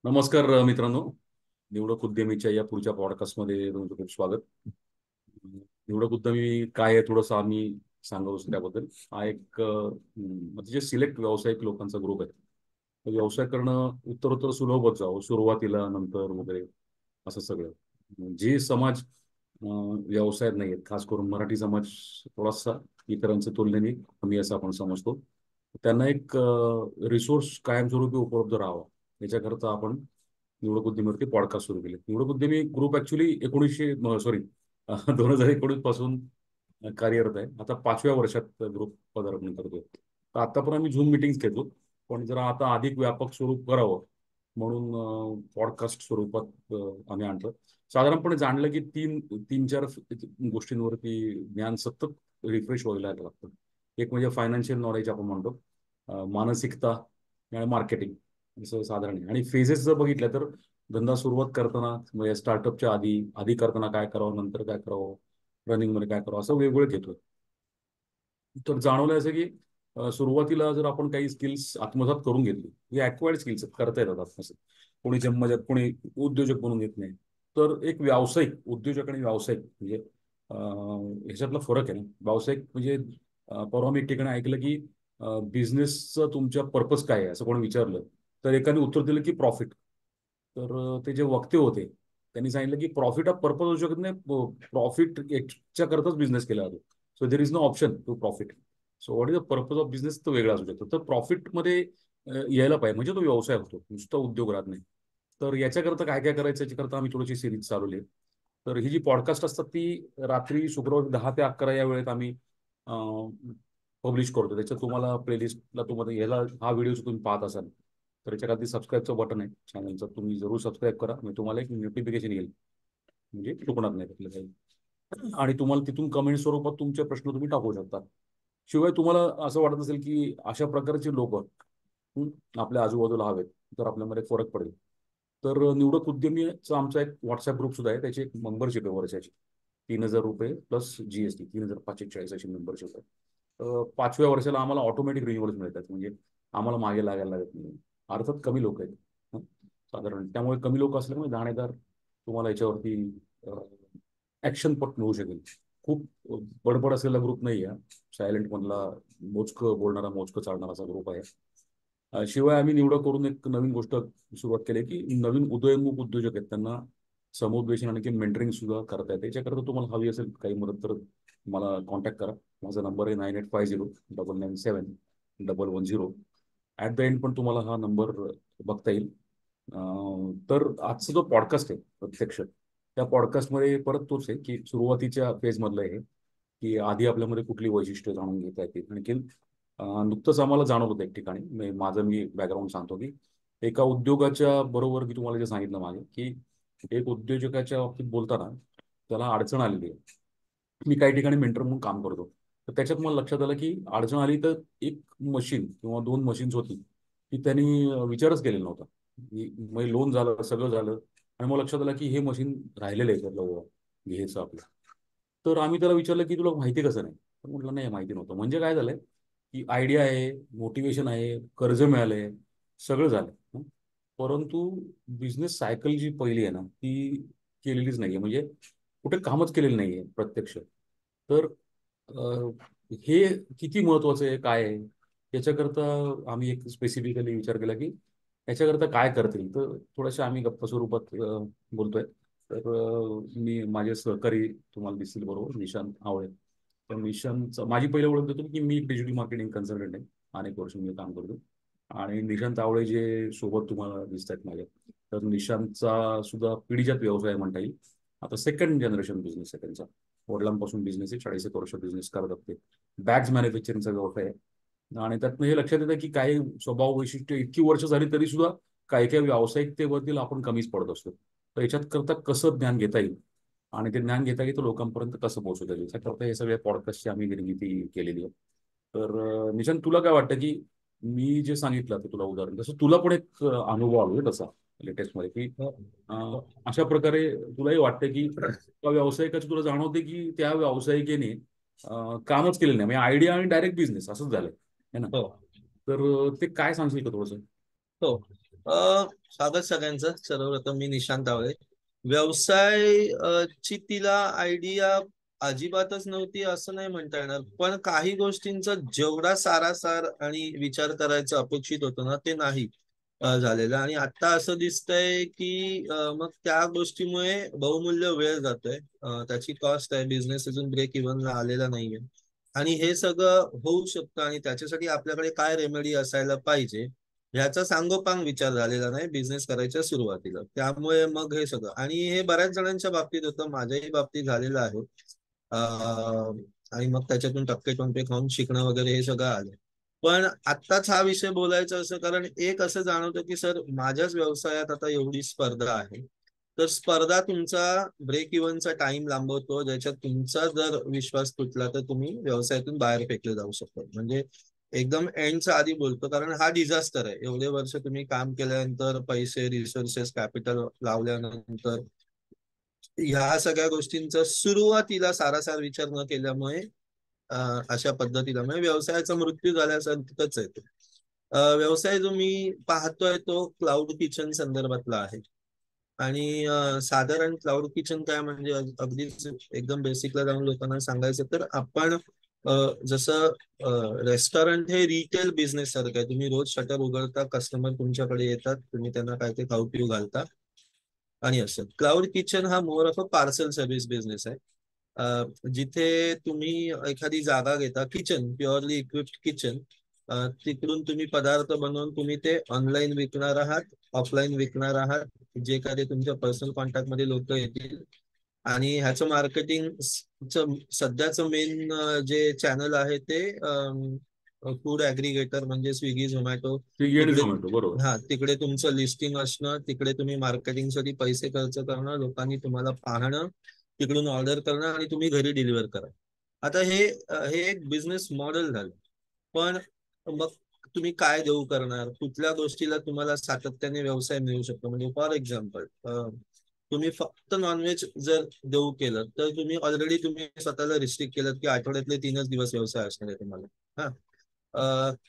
नमस्कार मित्रांनो. निवडक उद्यमीच्या या पुढच्या पॉडकास्टमध्ये तुमचं खूप स्वागत. निवडक उद्यमी काय आहे थोडंसं आम्ही सांगू त्याबद्दल. हा एक म्हणजे सिलेक्ट व्यावसायिक लोकांचा ग्रुप आहे. तर व्यवसाय करणं उत्तरोत्तर सुलभ होत जावं सुरुवातीला नंतर वगैरे असं सगळं. जे समाज व्यवसायात नाही आहेत, खास करून मराठी समाज थोडासा इतरांच्या तुलनेने कमी असं आपण समजतो. त्यांना एक रिसोर्स कायमस्वरूपी उपलब्ध राहावा याच्याकरता आपण निवडक उद्यमीवरती पॉडकास्ट सुरू केले. निवडक उद्यमी ग्रुप ऍक्च्युली 2019 पासून कार्यरत आहे. आता 5व्या वर्षात ग्रुप पदार्पण करतोय. तर आता पण आम्ही झूम मिटिंग्स घेतो, पण जरा आता अधिक व्यापक स्वरूप करावं म्हणून पॉडकास्ट स्वरूपात आम्ही आणतो. साधारणपणे जाणलं की तीन तीन चार गोष्टींवरती ज्ञान सतत रिफ्रेश व्हायला लागतं. एक म्हणजे फायनान्शियल नॉलेज आपण म्हणतो, मानसिकता आणि मार्केटिंग असं साधारण आहे. आणि फेजेस जर बघितल्या तर धंदा सुरुवात करताना म्हणजे स्टार्टअपच्या आधी आधी करताना काय करावं, नंतर काय करावं, रनिंगमध्ये काय करावं, असं वेगवेगळं घेतोय. तर जाणवलं असं की सुरुवातीला जर आपण काही स्किल्स आत्मसात करून घेतली, हे ॲक्वायर्ड स्किल्स करता येतात आत्मसात. कोणी जन्मजात, कोणी उद्योजक बनून येत नाही. तर एक व्यावसायिक उद्योजक आणि व्यावसायिक म्हणजे ह्याच्यातला फरक आहे ना. व्यावसायिक म्हणजे परवा मी एक ठिकाणी ऐकलं की बिझनेसचं तुमच्या पर्पज काय आहे असं कोणी विचारलं, तर एकाने उत्तर दिलं की प्रॉफिट. तर ते जे वक्ते होते त्यांनी सांगितलं की प्रॉफिट हा पर्पज होऊ शकत नाही. प्रॉफिट याच्या करताच बिझनेस केला जातो. So there is no option to profit. So what is the purpose of business तो वेगळा असू शकतो. तर प्रॉफिटमध्ये यायला पाहिजे म्हणजे तो व्यवसाय होतो, नुसता उद्योग राहत नाही. तर याच्याकरता काय काय करायचं याच्याकरता आम्ही थोडीशी सिरीज चालवली आहे. तर ही जी पॉडकास्ट असतात ती रात्री शुक्रवारी 10 ते 11 या वेळेत आम्ही पब्लिश करतो. त्याच्यात तुम्हाला प्लेलिस्टला तुम्हाला याला हा व्हिडिओ तुम्ही पाहत असाल तर याच्या खाली सबस्क्राईबचं बटन आहे चॅनलचं, तुम्ही जरूर सबस्क्राईब करा म्हणजे तुम्हाला एक नोटिफिकेशन येईल, म्हणजे चुकणार नाही त्यातलं काही. आणि तुम्हाला तिथून कमेंट स्वरूपात तुमचे प्रश्न तुम्ही टाकू शकता. शिवाय तुम्हाला असं वाटत असेल की अशा प्रकारचे लोक आपल्या आजूबाजूला हवेत तर आपल्यामध्ये फरक पडेल, तर निवडक उद्यमीचा आमचा एक व्हॉट्सअप ग्रुप सुद्धा आहे. त्याची एक मेंबरशिप आहे वर्षाची, 3,000 रुपये प्लस GST, 3,540 अशी मेंबरशिप आहे. 5व्या वर्षाला आम्हाला ऑटोमॅटिक रिन्युअल्स मिळतात, म्हणजे आम्हाला मागे लागायला लागत नाही. अर्थात कमी लोक आहेत साधारण, त्यामुळे कमी लोक असल्यामुळे दाणेदार तुम्हाला याच्यावरती ऍक्शन पट मिळू शकेल. खूप बडबड असलेला ग्रुप नाही आहे. सायलेंट मधला मोजकं बोलणारा मोजकं चालणारा असा ग्रुप आहे. शिवाय आम्ही निवड करून एक नवीन गोष्ट सुरुवात केली की नवीन उदयोन्मुख उद्योजक आहेत त्यांना समुपदेशन आणि मेंटरिंग सुद्धा करता येते. त्याच्याकरता तुम्हाला हवी असेल काही मदत तर मला कॉन्टॅक्ट करा. माझा नंबर आहे 9850 997 110. ॲट द एंड पण तुम्हाला हा नंबर बघता येईल. तर आजचा जो पॉडकास्ट आहे प्रत्यक्ष, त्या पॉडकास्टमध्ये परत तोच आहे की सुरुवातीच्या फेजमधलं आहे की आधी आपल्यामध्ये कुठली वैशिष्ट्य जाणून घेता येतील. आणखी नुकतंच आम्हाला जाणवत होतं एक ठिकाणी, माझं मी बॅकग्राऊंड सांगतो की एका उद्योगाच्या बरोबर मी तुम्हाला जे सांगितलं मागे की एक उद्योजकाच्या बाबतीत बोलताना त्याला अडचण आलेली आहे. मी काही ठिकाणी मेंटर म्हणून काम करतो. तर त्याच्यात मला लक्षात आलं की अडचण आली तर एक मशीन किंवा दोन मशीन्स होती की त्यांनी विचारच केलेला नव्हता. मग लोन झालं, सगळं झालं, आणि मग लक्षात आलं की हे मशीन राहिलेलं आहे त्यातलं घ्यायचं आपलं. तर आम्ही त्याला विचारलं की तुला माहिती कसं नाही, तर म्हटलं नाही माहिती नव्हतं. म्हणजे काय झालंय की आयडिया आहे, मोटिवेशन आहे, कर्ज मिळालंय, सगळं झालं परंतु बिझनेस सायकल जी पहिली आहे ना ती केलेलीच नाहीये, म्हणजे कुठे कामच केलेलं नाहीये प्रत्यक्ष. तर अ, हे किती महत्वाचं आहे काय आहे याच्याकरता आम्ही एक स्पेसिफिकली विचार केला की याच्याकरता काय करतील. तर थोड्याशा आम्ही गप्प स्वरूपात बोलतोय. तर मी माझे सहकारी तुम्हाला दिसतील बरोबर, निशांत आवळे. तर निशांतचं माझी पहिली ओळख देतो की मी एक डिजिटल मार्केटिंग कन्सल्टंट आहे, अनेक वर्ष मी काम करतो. आणि निशांत आवळे जे सोबत तुम्हाला दिसत आहेत माझ्या, तर निशांतचा सुद्धा पिढीजात व्यवसाय म्हणता येईल. आता सेकंड जनरेशन बिझनेस आहे त्यांचा. वडिलांपासून बिझनेस आहे, 40 एक वर्ष बिझनेस करतात ते. बॅग्स मॅन्युफॅक्चरिंगचा व्यवसाय आहे. आणि त्यातनं हे लक्षात येतं की काही स्वभाव वैशिष्ट्य इतकी वर्ष झाली तरी सुद्धा काही काही व्यावसायिकतेबद्दल आपण कमीच पडत असतो. तर याच्यात करता कसं ज्ञान घेता येईल आणि ते ज्ञान घेता येईल लोकांपर्यंत कसं पोहोचवता येईल याच्याकरता हे सगळे पॉडकास्टची आम्ही निर्मिती केलेली आहे. तर निशांत, तुला काय वाटतं की मी जे सांगितलं आता तुला उदाहरण, तसं तुला पण एक अनुभव आलोय तसा लेटेस्ट मध्ये की हो, अशा प्रकारे तुलाही वाटतं की त्या व्यावसायिकाचं तुला जाणवते की त्या व्यावसायिकेने कामच केलेलं नाही, म्हणजे आयडिया आणि डायरेक्ट बिझनेस असंच झालंय है ना. हो, तर ते काय सांगशील का थोडंसं? हो. स्वागत सगळ्यांचं. सर्वप्रथम मी निशांत आवळे. व्यवसाय ची तिला आयडिया अजिबातच नव्हती असं नाही म्हणता येणार, पण काही गोष्टींचा जेवढा सारासार आणि विचार करायचं अपेक्षित होतं ना, ते नाही झालेलं. आणि आता असं दिसतंय की मग त्या गोष्टीमुळे बहुमूल्य वेळ जातोय. त्याची कॉस्ट आहे, बिझनेस अजून ब्रेक इव्हनला आलेला नाहीये. आणि हे सगळं होऊ शकतं आणि त्याच्यासाठी आपल्याकडे काय रेमेडी असायला पाहिजे ह्याचा सांगोपांग विचार झालेला नाही बिझनेस करायच्या सुरुवातीला. त्यामुळे मग हे सगळं, आणि हे बऱ्याच जणांच्या बाबतीत होतं, माझ्याही बाबतीत झालेलं आहे. आणि मग त्याच्यातून टक्के टोमके खाऊन शिकणं वगैरे हे सगळं आलं. पण आत्ताच हा विषय बोलायचा असं कारण एक असं जाणवतं की सर, माझ्याच व्यवसायात आता एवढी स्पर्धा आहे. तर स्पर्धा तुमचा ब्रेक इव्हनचा टाइम लांबवतो, ज्याच्यात तुमचा जर विश्वास तुटला तर तुम्ही व्यवसायातून बाहेर फेकले जाऊ शकता. म्हणजे एकदम एंडच्या आधी बोलतो, कारण हा डिझास्टर आहे. एवढे वर्ष तुम्ही काम केल्यानंतर, पैसे, रिसोर्सेस, कॅपिटल लावल्यानंतर ह्या सगळ्या गोष्टींचा सुरुवातीला सारासार विचार न केल्यामुळे अशा पद्धतीला म्हणजे व्यवसायाचा मृत्यू झाल्यासारखंच आहे ते. व्यवसाय जो मी पाहतोय तो क्लाउड किचन संदर्भातला आहे. आणि साधारण क्लाउड किचन काय म्हणजे अगदीच एकदम बेसिकला जाऊन लोकांना सांगायचं तर आपण जसं रेस्टॉरंट हे रिटेल बिझनेस सारखं आहे. तुम्ही रोज शटर उघडता, कस्टमर तुमच्याकडे येतात, तुम्ही त्यांना काय ते खाऊ पिऊ घालता आणि असं. क्लाउड किचन हा more of a parcel service business आहे. जिथे तुम्ही एखादी जागा घेता, किचन प्युअरली इक्विप्ड किचन, तिकडून तुम्ही पदार्थ बनवून तुम्ही ते ऑनलाईन विकणार आहात, ऑफलाईन विकणार आहात. जे काही तुमच्या पर्सनल कॉन्टॅक्ट मध्ये लोक येतील. आणि ह्याचं मार्केटिंग सध्याचं मेन जे चॅनल आहे ते फूड ऍग्रिगेटर म्हणजे स्विगी, झोमॅटो. स्विगी आणि तिकडे झोमॅटो, बरोबर. हा, तिकडे तुमचं लिस्टिंग असणं, तिकडे तुम्ही मार्केटिंगसाठी पैसे खर्च करणं, लोकांनी तुम्हाला पाहणं, तिकडून ऑर्डर करणं आणि तुम्ही घरी डिलिव्हर करा. आता हे एक बिझनेस मॉडेल झालं. पण मग तुम्ही काय देऊ करणार, कुठल्या गोष्टीला तुम्हाला सातत्याने व्यवसाय मिळू शकतो. म्हणजे फॉर एक्झाम्पल, तुम्ही फक्त नॉनव्हेज जर देऊ केलं तर तुम्ही ऑलरेडी तुम्ही स्वतःला रिस्ट्रिक्ट केलं की आठवड्यातले 3च दिवस व्यवसाय असणार आहे तुम्हाला. हा.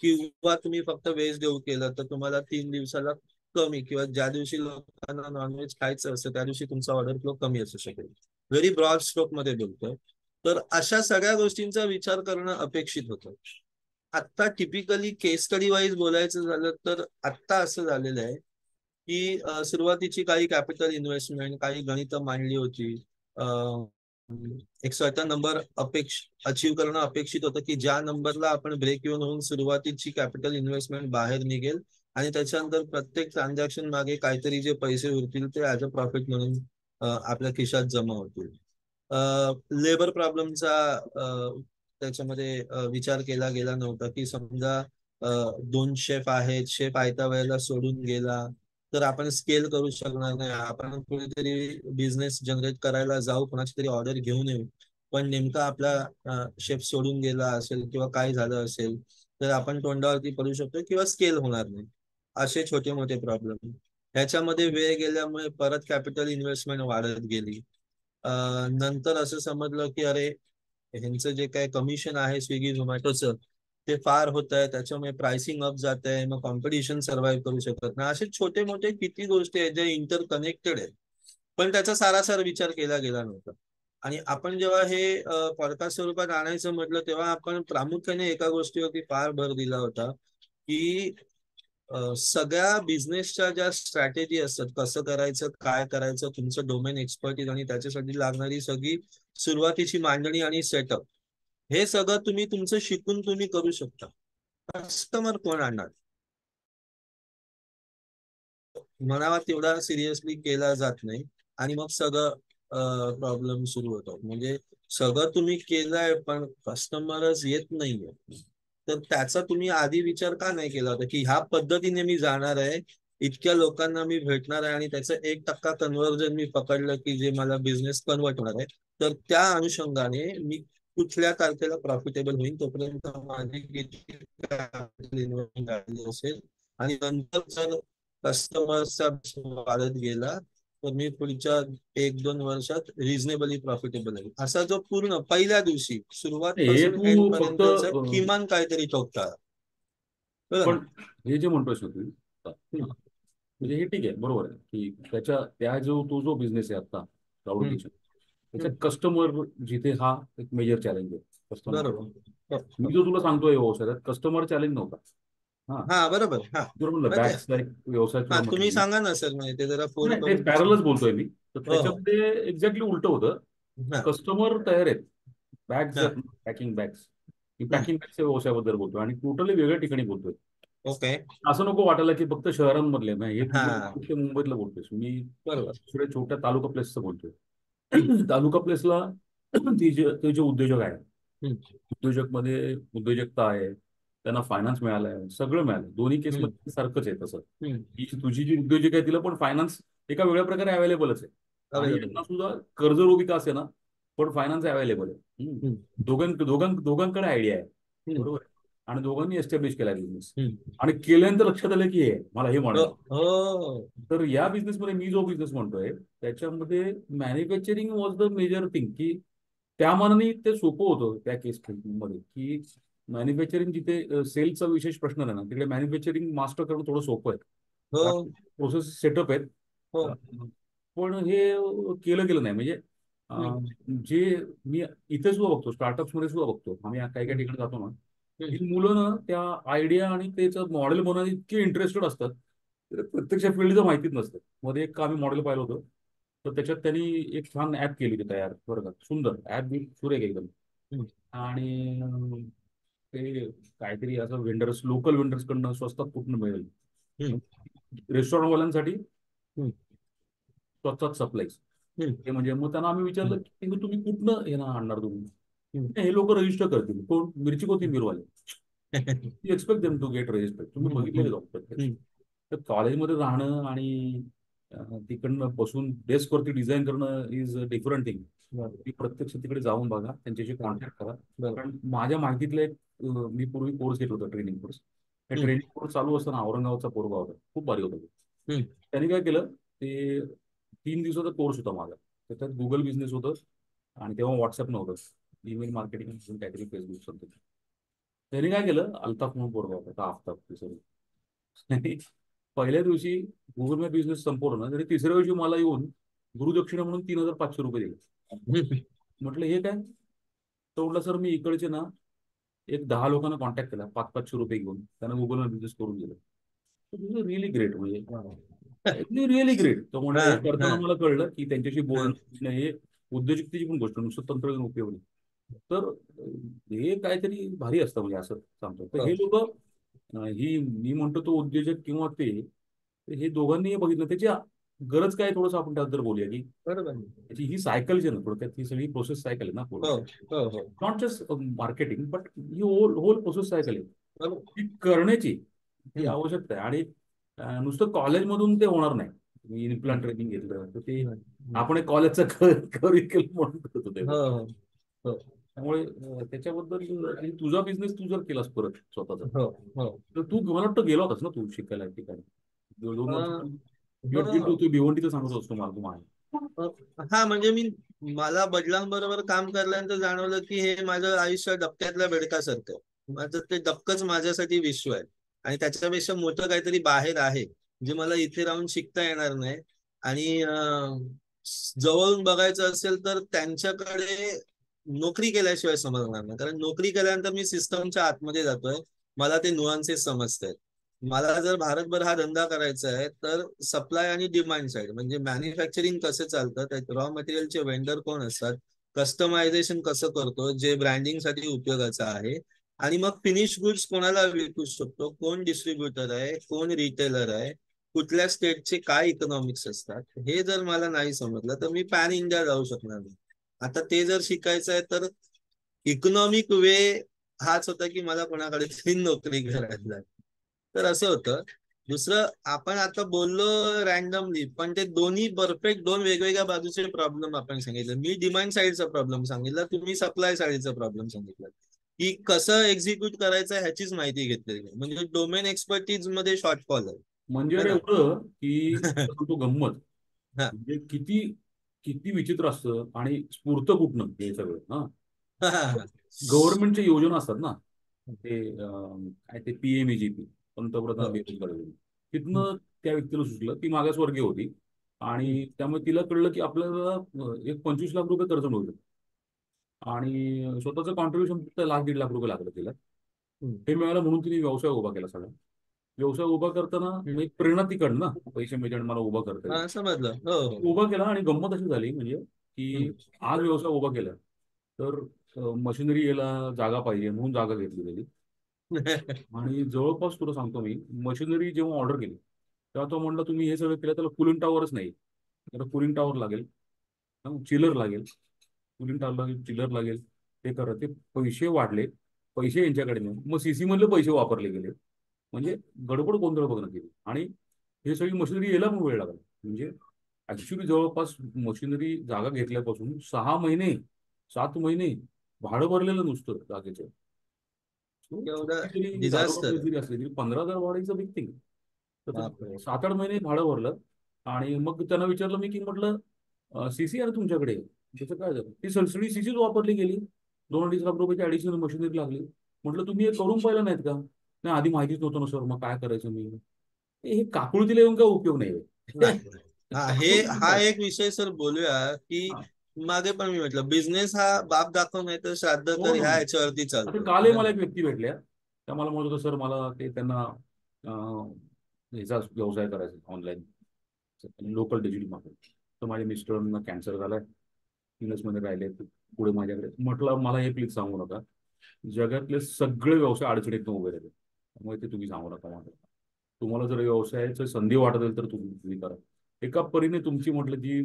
किंवा तुम्ही फक्त व्हेज देऊ केलं तर तुम्हाला 3 दिवसाला कमी, किंवा ज्या दिवशी लोकांना नॉनव्हेज खायचं असतं त्या दिवशी तुमचा ऑर्डर फ्लो कमी असू शकेल. व्हेरी ब्रॉड स्ट्रोक मध्ये बोलतोय. तर अशा सगळ्या गोष्टींचा विचार करणं अपेक्षित होतं. आत्ता टिपिकली केस स्टडी वाईज बोलायचं झालं तर आत्ता असं झालेलं आहे की सुरुवातीची काही कॅपिटल इन्व्हेस्टमेंट, काही गणित मांडली होती. एक सर्टन नंबर अचीव करणं अपेक्षित होतं की ज्या नंबरला आपण ब्रेक इव्हन होऊन सुरुवातीची कॅपिटल इन्व्हेस्टमेंट बाहेर निघेल आणि त्याच्यानंतर प्रत्येक ट्रान्झॅक्शन मागे काहीतरी जे पैसे उरतील ते ऍज अ प्रॉफिट म्हणून आपल्या खिशात जमा होतील. लेबर प्रॉब्लेमचा त्याच्यामध्ये विचार केला गेला नव्हता की समजा 2 शेफ आहेत, शेफ आयत्या वेळेला सोडून गेला तर आपण स्केल करू शकणार नाही. आपण कुठेतरी बिझनेस जनरेट करायला जाऊ, कोणाची तरी ऑर्डर घेऊन येऊ, पण नेमका आपला शेफ सोडून गेला असेल किंवा काय झालं असेल तर आपण तोंडावरती पडू शकतो किंवा स्केल होणार नाही. असे छोटे मोठे प्रॉब्लेम. ह्याच्यामध्ये वेळ गेल्यामुळे परत कॅपिटल इन्व्हेस्टमेंट वाढत गेली. नंतर असं समजलं की अरे, ह्यांचं जे काय कमिशन आहे स्विगी झोमॅटोचं ते फार होत आहे, त्याच्यामुळे प्राइसिंग अप जात आहे, मग कॉम्पिटिशन सर्व्हाइव्ह करू शकत नाही. असे छोटे मोठे किती गोष्टी आहेत ज्या इंटर कनेक्टेड आहेत, पण त्याचा सारासार विचार केला गेला नव्हता. आणि आपण जेव्हा हे पॉडकास्ट स्वरूपात आणायचं म्हटलं तेव्हा आपण प्रामुख्याने एका गोष्टीवरती फार भर दिला होता की सगळ्या बिझनेसच्या ज्या स्ट्रॅटेजी असतात, कसं करायचं, काय करायचं, तुमचं डोमेन एक्सपर्टीज आणि त्याच्यासाठी लागणारी सगळी सुरुवातीची मांडणी आणि सेटअप, हे सगळं तुम्ही तुमचं शिकून तुम्ही करू शकता. कस्टमर कोण आणणार, म्हणावा तेवढा सिरियसली केला जात नाही. आणि मग सगळं प्रॉब्लेम सुरू होतात. म्हणजे सगळं तुम्ही केलंय पण कस्टमरच येत नाहीये, तर त्याचा तुम्ही आधी विचार का नाही केला होता की ह्या पद्धतीने मी जाणार आहे, इतक्या लोकांना मी भेटणार आहे आणि त्याचं 1% कन्व्हर्जन मी पकडलं की जे मला बिझनेस कन्वर्ट होणार आहे, तर त्या अनुषंगाने मी कुठल्या तारखेला प्रॉफिटेबल होईल तोपर्यंत माझी किती इन्व्हेस्टमेंट असेल. आणि नंतर जर कस्टमरचा वाढत गेला तर मी पुढच्या 1-2 वर्षात रिझनेबली प्रॉफिटेबल आहे. असा जो पूर्ण पहिल्या दिवशी सुरुवात हे पासून एंड तू फक्त पर्यंतचा किमान काहीतरी ठोकता. बरं पण ना? हे जे म्हणतोयस ना तू, हम्म, म्हणजे हे ठीक आहे, बरोबर आहे की तो जो बिझनेस आहे आता क्लाउड हम्म, किचन, त्याच्या हम्म. कस्टमर जिथे हा एक मेजर चॅलेंज आहे कस्टमर. बरोबर. हो, मी हो. जो तुला सांगतोय व्यवसायात कस्टमर चॅलेंज नव्हता. हा, हा, बरोबर. हा, तुला म्हणलं मग ते, बॅग्सचा एक व्यवसाय हा तुला म्हटलं तुम्ही मी. सांगा ना सर, म्हणजे ते जरा फोड नाही, ते करून पॅरलच सांगा. बोलतोय मी. तर हो, हो. त्याच्यामध्ये एक्झॅक्टली उलट होतं. हा, कस्टमर तयार आहेत, बॅग्स हा. आहेत, पॅकिंग बॅग्स. मी हम्म. पॅकिंग बॅगच्या व्यवसायाबद्दल बोलतोय आणि टोटली वेगळ्या ठिकाणी बोलतोय. ओके. असं नको वाटायला की फक्त शहरांमधले नाही, हे तुझं हा, फक्त मुंबईतलं बोलतोयस, मी बरोबर. दुसऱ्या छोट्या तालुका प्लेसचं बोलतोय. हम्म, तालुका प्लेसला ते जे उद्योजक आहेत, हम्म, उद्योजकता आहे, त्यांना फायनान्स मिळालाय, सगळं मिळालं. दोन्ही हम्म, केसमध्ये सारखंच आहे तसं. हम्म. ही तुझी जी उद्योजक आहे तिला पण फायनान्स एका वेगळ्या प्रकारे अवेलेबलच आहे. आणि अवेलेबल. यांना सुद्धा कर्जरोबी का असे ना, पण फायनान्स अवेलेबल आहे. हम्म, दोघांकडे आयडिया आहे, हम्म, बरोबर आहे. आणि दोघांनी एस्टॅब्लिश केला बिझनेस. हम्म. आणि केल्यानंतर लक्षात आलं की हे मला हे हो, म्हणायचं. हो. तर या बिझनेसमध्ये मी जो बिझनेस म्हणतोय त्याच्यामध्ये manufacturing was the major thing, की त्या मानाने ते सोपं होतं त्या केस मध्ये, की मॅन्युफॅक्चरिंग जिथे सेलचा विशेष प्रश्न नाही ना, तिकडे मॅन्युफॅक्चरिंग मास्टर करणं थोडं सोपं आहे. हो, कारण प्रोसेस सेटअप आहेत. हो. अ, पण हे केलं गेलं नाही. म्हणजे हम्म, जे मी इथे सुद्धा बघतो, स्टार्टअप्स मध्ये सुद्धा बघतो, आम्ही काही काही हम्म, ठिकाणी जातो ना, हम्म. ही मुलं ना त्या आयडिया आणि त्याचं मॉडेल बनवण्यात इतके इंटरेस्टेड असतात, तर प्रत्यक्ष फील्डचं माहितीच नसतं. मध्ये एक आम्ही मॉडेल पाहिलं होतं, तर त्याच्यात त्यांनी एक छान ऍप केली होती तयार, बरं का, सुंदर ऍप बी सुरेख एकदम. हम्म, आणि ते काहीतरी असं लोकल वेंडर्स कडनं स्वस्तात कुठनं मिळेल, हम्म, रेस्टॉरंटवाल्यांसाठी हम्म, स्वस्तात सप्लाईज. हम्म, ते म्हणजे मग त्यांना आम्ही विचारलं हम्म, की मग तुम्ही कुठनं हे ना आणणार तुम्ही. हम्म, नाही, हे लोक रजिस्टर करतील, कोण मिरची कोथिंबीरवाले. You expect them to get registered. तुम्ही हम्म, बघितलेले हम्म, जाऊ प्रत्यक्ष. हम्म. तर कॉलेजमध्ये राहणं आणि तिकडनं बसून डेस्कवरती डिझाईन करणं इज अ डिफरंट थिंग. बरोबर, ती प्रत्यक्ष तिकडे जाऊन बघा, त्यांच्याशी बरोबर, कॉन्टॅक्ट करा. बरोबर. कारण माझ्या माहितीतलं एक मी पूर्वी कोर्स घेतला होता, ट्रेनिंग कोर्स. त्या हम्म, ट्रेनिंग कोर्स चालू असताना औरंगाबादचा पोरगा होता, खूप भारी होता तो. हम्म, त्यांनी काय केलं, ते 3 दिवसाचा कोर्स होता माझा. तर त्यात गुगल बिझनेस होतं आणि तेव्हा व्हॉट्सअप नव्हतं, ईमेल मार्केटिंग काहीतरी, फेसबुक समथिंग. त्यांनी काय केलं, अल्ताफ म्हणून पोरगा होता का आफ्ताब, आणि पहिल्या दिवशी गुगल मॅप बिझनेस संपवलं ना, तरी तिसऱ्या दिवशी मला येऊन गुरुदक्षिणा म्हणून 3,500 रुपये दिले. हम्म. म्हटलं हे काय. तर म्हटलं सर, मी इकडचे ना एक 10 लोकांना कॉन्टॅक्ट केला, 500-500 रुपये घेऊन त्यांना गुगल मॅप बिझनेस करून दिलं. रिअली ग्रेट, म्हणजे रिअली ग्रेट. तर हा, म्हणजे हे हा, करताना मला कळलं की त्यांच्याशी हा. बोलणं हे उद्योजकतेची पण गोष्ट, नुसतं तंत्रज्ञान उपयोग नाही. तर हे काहीतरी भारी असतं, म्हणजे असं सांगतो. तर हो. हे लोक, ही मी म्हणतो तो उद्योजक किंवा ते, हे दोघांनी हे बघितलं त्याची गरज काय, थोडंसं आपण त्याबद्दल बोलूया की बरोबर. त्याची ही सायकल जी आहे ना, थोडक्यात ही सगळी प्रोसेस सायकल आहे ना पूर्ण. हो, हो, हो. नॉट जस्ट मार्केटिंग, बट ही होल होल प्रोसेस सायकल आहे. बरोबर. ती करण्याची ही हम्म, आवश्यकता आहे. आणि नुसतं कॉलेजमधून ते होणार नाही. मी इम्प्लांट हम्म, ट्रेनिंग घेतलं तर ते हम्म, हम्म. आपण एक कॉलेजचं करिक्युलम म्हणून करत होतो हो, तेव्हा. हो, हो, त्यामुळे त्याच्याबद्दल, आणि तुझा बिझनेस तू जर केलास परत स्वतःचा, हो, हो. तर तू मला वाटतं गेला होतास ना तू शिकायला या ठिकाणी 2 वर्ष अं, तू हो. तू भिवंडीचं सांगत असतो मला, तू आहे. अ, हा, म्हणजे मला वडिलांबरोबर काम केल्यानंतर जाणवलं की हे माझं आयुष्य डबक्यातल्या बेडकासारखं आहे. माझं ते डबकंच माझ्यासाठी विश्व आहे. आणि त्याच्यापेक्षा मोठं काहीतरी बाहेर आहे, जे मला इथे राहून शिकता येणार नाही. आणि जवळून बघायचं असेल तर त्यांच्याकडे नोकरी केल्याशिवाय समजणार नाही. कारण नोकरी केल्यानंतर मी सिस्टमच्या आतमध्ये जातोय, मला ते नुआन्सेस समजतात. मला जर भारतभर हा धंदा करायचा आहे तर सप्लाय आणि डिमांड साईड, म्हणजे मॅन्युफॅक्चरिंग कसं चालतं, त्यात रॉ मटेरियलचे वेंडर कोण असतात, कस्टमायझेशन कसं करतो जे ब्रँडिंगसाठी उपयोगाचं आहे, आणि मग फिनिश गुड्स कोणाला विकू शकतो, कोण डिस्ट्रीब्युटर आहे, कोण रिटेलर आहे, कुठल्या स्टेटचे काय इकॉनॉमिक्स असतात, हे जर मला नाही समजलं तर मी पॅन इंडिया जाऊ शकणार नाही. आता ते जर शिकायचं आहे तर इकॉनॉमिक वे हाच होता की मला कोणाकडे तरी नोकरी करायला आहे. तर असं होतं. दुसरं, आपण आता बोललो रॅन्डमली, पण ते दोन्ही परफेक्ट दोन वेगवेगळ्या बाजूचे प्रॉब्लेम आपण सांगितले. मी डिमांड साईडचा प्रॉब्लेम सांगितला, तुम्ही सप्लाय साईडचा प्रॉब्लेम सांगितला. की कसं एक्झिक्यूट करायचं ह्याचीच माहिती घेतलेली आहे. म्हणजे डोमेन एक्सपर्टीज मध्ये शॉर्टफॉल आहे. म्हणजे है रे ना? एवढं की तो गंमत, हा. म्हणजे किती किती विचित्र असतं आणि स्फूर्त कुठनं हे सगळं. हा, हा. गव्हर्नमेंटच्या योजना असतात ना, ते काय ते PMEGP, पंतप्रधान हो. बेरोजगार योजना, हम्म, तिथनं त्या व्यक्तीला सुचलं. ती मागासवर्गीय होती आणि त्यामुळे तिला कळलं की आपल्याला एक 25 लाख रुपये कर्ज मिळतं आणि स्वतःचं कॉन्ट्रीब्युशन फक्त 1,00,000-1.5 लाख लागलं तिला. हे मिळालं म्हणून तिने व्यवसाय उभा केला सगळा. व्यवसाय उभा करताना एक प्रेरणा ती कळली ना, पैसे मिळते आणि मला उभा करता येईल. हा, समजलं. हो, हो. उभा केला आणि गंमत अशी झाली म्हणजे हम्म. की आज व्यवसाय उभा केला तर मशिनरी यायला जागा पाहिजे म्हणून जागा घेतली गेली. आणि जवळपास तुला सांगतो मी, मशिनरी जेव्हा ऑर्डर केली तेव्हा तो म्हणला तुम्ही हे सगळं केलं त्याला कुलिंग टॉवरच नाही, त्याला कुलिंग टॉवर लागेल, चिलर लागेल, कुलिंग टॉवर लागेल, चिलर लागेल. ते करा, ते पैसे वाढले, पैसे यांच्याकडे नाही, मग सीसी मधले पैसे वापरले गेले. म्हणजे गडबड गोंधळ बघणं केली आणि हे सगळी मशिनरी यायला पण वेळ लागला. म्हणजे ऍक्च्युली जवळपास मशिनरी जागा घेतल्यापासून 6 महिने 7 महिने भाडं भरलेलं नुसतं जागेचं. एवढं छोटी जरी दारू डिझास्टर आहे. जरी असली तरी 15,000 वाढायचं बिग थिंग. तर बापरे. 7-8 महिने भाडं भरलं आणि मग त्यांना विचारलं मी की म्हटलं सीसी आहे ना तुमच्याकडे, त्याचं काय झालं? ती सबसिडी सीसीच वापरली गेली. 2-2.5 लाख रुपयाची ऍडिशनल मशिनरी लागली. म्हटलं तुम्ही हे करून पाहिलं नाहीत का? नाही, आधी माहितीच नव्हतं ना सर, मग काय करायचं मी. हे काकुळतीला येऊन काय उपयोग नाही. नाही. हा, काकुळतीला हा काय. एक विषय सर बोलूया की हा. मागे पण मी म्हटलं बिझनेस हा बाप दाखव नाही तर श्राद्ध हो कर, ना. ह्या याच्यावरती आता चालतो, कालही है मला ना. एक व्यक्ती भेटल्या. त्या मला म्हणत होतं सर मला ते त्यांना ह्याचा व्यवसाय करायचा ऑनलाईन, लोकल डिजिटल मार्केट. तर माझ्या मिस्टरांना कॅन्सर झालाय, 3च महिने राहिले पुढे माझ्याकडे. म्हटलं मला हे प्लीज सांगू नका, जगातले सगळे व्यवसाय अडचणीत उभे राहिले, त्यामुळे ते तुम्ही सांगू नका मला. तुम्हाला जर व्यवसायाची संधी वाटत असेल तर तुम्ही करा. एका परीने तुमची म्हटलं जी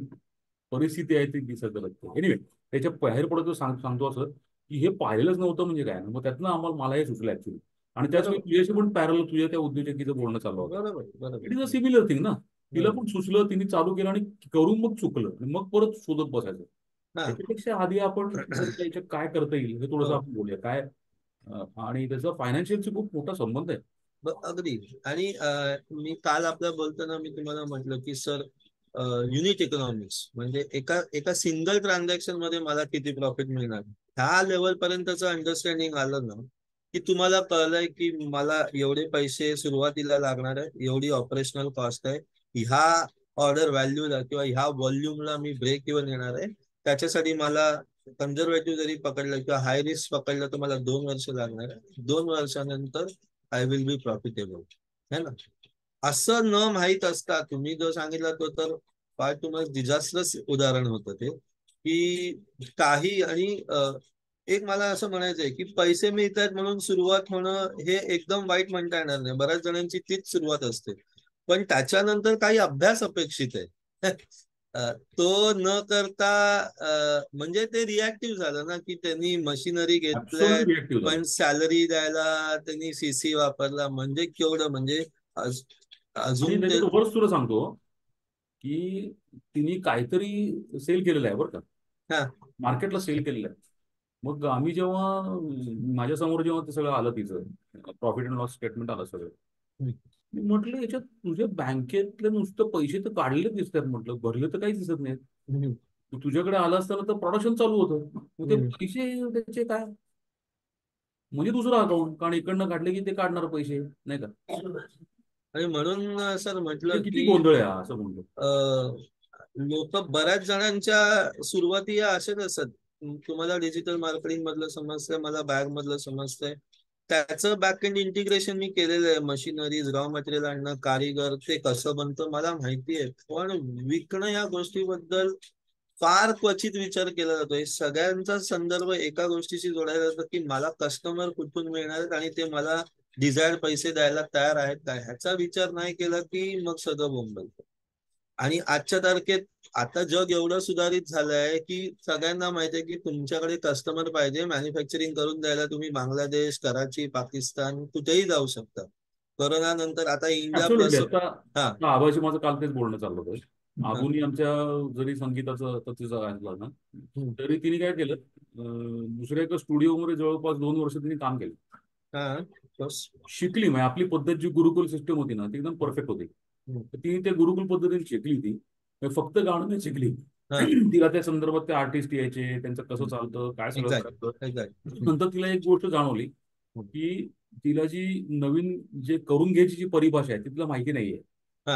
परिस्थिती आहे ती दिसत लागते. एनिवे, त्याच्या बाहेर पडतो सांगतो असं की हे पाहिलंच नव्हतं म्हणजे काय ना, मग त्यातनं आम्हाला मला हे सुचलं ऍक्च्युली. आणि त्याच वेळी बरोबर, तुझ्याशी पण पॅरल तुझ्या त्या उद्योजकीचं बोलणं चालू होतं. बरोबर, बरोबर. It is a similar thing ना. तिला बरोबर. पण सुचलं, तिने चालू केलं आणि करून मग चुकलं आणि मग परत शोधत बसायचं. हा. त्याच्यापेक्षा आधी आपण जर त्याच्यात काय करता येईल हे थोडंसं हो. आपण बोलूया काय. आणि त्याचा फायनान्शियलशी खूप मोठा संबंध आहे. अगदी. आणि मी काल आपलं बोलताना मी तुम्हाला म्हटलं की सर, युनिट इकॉनॉमिक्स म्हणजे एका एका सिंगल ट्रान्झॅक्शन मध्ये मला किती प्रॉफिट मिळणार, ह्या लेवल पर्यंतचं अंडरस्टँडिंग आलं ना की तुम्हाला कळलंय की मला एवढे पैसे सुरुवातीला लागणार आहे, एवढी ऑपरेशनल कॉस्ट आहे, ह्या ऑर्डर व्हॅल्यूला किंवा ह्या व्हॉल्यूमला मी ब्रेक इव्हन येणार आहे. त्याच्यासाठी मला कन्झर्वेटिव्ह जरी पकडलं किंवा हाय रिस्क पकडलं तर मला 2 वर्ष लागणार आहे. 2 वर्षानंतर आय विल बी प्रॉफिटेबल, है ना. असं न माहीत असता तुम्ही जो सांगितला तो तर फार तुम्हाला डिझास्टरच उदाहरण होतं ते की काही. आणि एक मला असं म्हणायचंय की पैसे मिळतात म्हणून सुरुवात होणं हे एकदम वाईट म्हणता येणार नाही. बऱ्याच जणांची तीच सुरुवात असते, पण त्याच्यानंतर काही अभ्यास अपेक्षित आहे. तो न करता म्हणजे ते रिॲक्टिव्ह झालं ना की त्यांनी मशिनरी घेतल्या, ऍब्सोल्युटली रिएक्टिव्ह झालं. पण सॅलरी द्यायला त्यांनी सीसी वापरला म्हणजे केवढं म्हणजे आणि अजून ते. त्याच्यात वर्ष तुला सांगतो की तिने काहीतरी सेल केलेलं आहे बरं का, हा. मार्केटला सेल केलेलं आहे. मग आम्ही जेव्हा माझ्यासमोर जेव्हा ते सगळं आलं तिचं प्रॉफिट अँड लॉस स्टेटमेंट आलं सगळं, मी म्हटलं याच्यात तुझ्या बँकेतले नुसतं पैसे तर काढले दिसतात, म्हटलं भरले तर काहीच दिसत नाही. हम्म. तुझ्याकडे आलं असताना तर प्रोडक्शन चालू होतं, मग ते हम्म. पैसे त्याचे काय म्हणजे दुसरं अकाउंट, कारण इकडनं काढले की ते काढणार पैसे नाही का. आणि म्हणून सर हे म्हटलं किती की गोंधळ आहे हा, असं म्हणतो. लोक बऱ्याच जणांच्या सुरुवाती या असेच असत. तुम्हाला डिजिटल मार्केटिंग मधलं समजतंय, मला बॅग मधलं समजतंय. त्याचं बॅक एंड इंटिग्रेशन मी केलेलं आहे. मशिनरीज, रॉ मटेरियल आणणं, कारिगर, ते कसं बनतं मला माहिती आहे. पण विकणं या गोष्टीबद्दल फार क्वचित विचार केला जातो. हे सगळ्यांचा संदर्भ एका गोष्टीशी जोडायला जातो की मला कस्टमर कुठून मिळणार आहेत आणि ते मला डिझायर्ड पैसे द्यायला तयार आहेत का, ह्याचा विचार नाही केला की मग सगळं बोंबलतं. आणि आजच्या तारखेत आता जग एवढं सुधारित झालंय की सगळ्यांना माहिती आहे की तुमच्याकडे कस्टमर पाहिजे. मॅन्युफॅक्चरिंग करून द्यायला तुम्ही बांगलादेश, कराची, पाकिस्तान कुठेही जाऊ शकता. कोरोना नंतर आता इंडिया ऍब्सोल्युटली. प्लस. आता हा. आता आबाशी माझं काल तेच बोलणं चाललं होतं. हा. आबूनी आमच्या जरी संगीताचं तर तिचं ऐकलं ना, हम्म. तरी तिने काय केलं, दुसऱ्या एका स्टुडिओमध्ये जवळपास 2 वर्ष तिने काम केलं. हा. बस. शिकली, म्हणजे आपली पद्धत जी गुरुकुल सिस्टम होती ना ती एकदम परफेक्ट होती. हम्म. तर ती त्या गुरुकुल पद्धतीने शिकली होती. म्हणजे फक्त गाणं नाही शिकली. हा. तिला त्या संदर्भात ते आर्टिस्ट यायचे, त्यांचं कसं चालतं, काय सगळं करायचं. Exact, exact. नंतर तिला एक गोष्ट जाणवली की तिला जी नवीन जे करून घ्यायची जी परिभाषा आहे ती तिला माहिती नाहीये. हा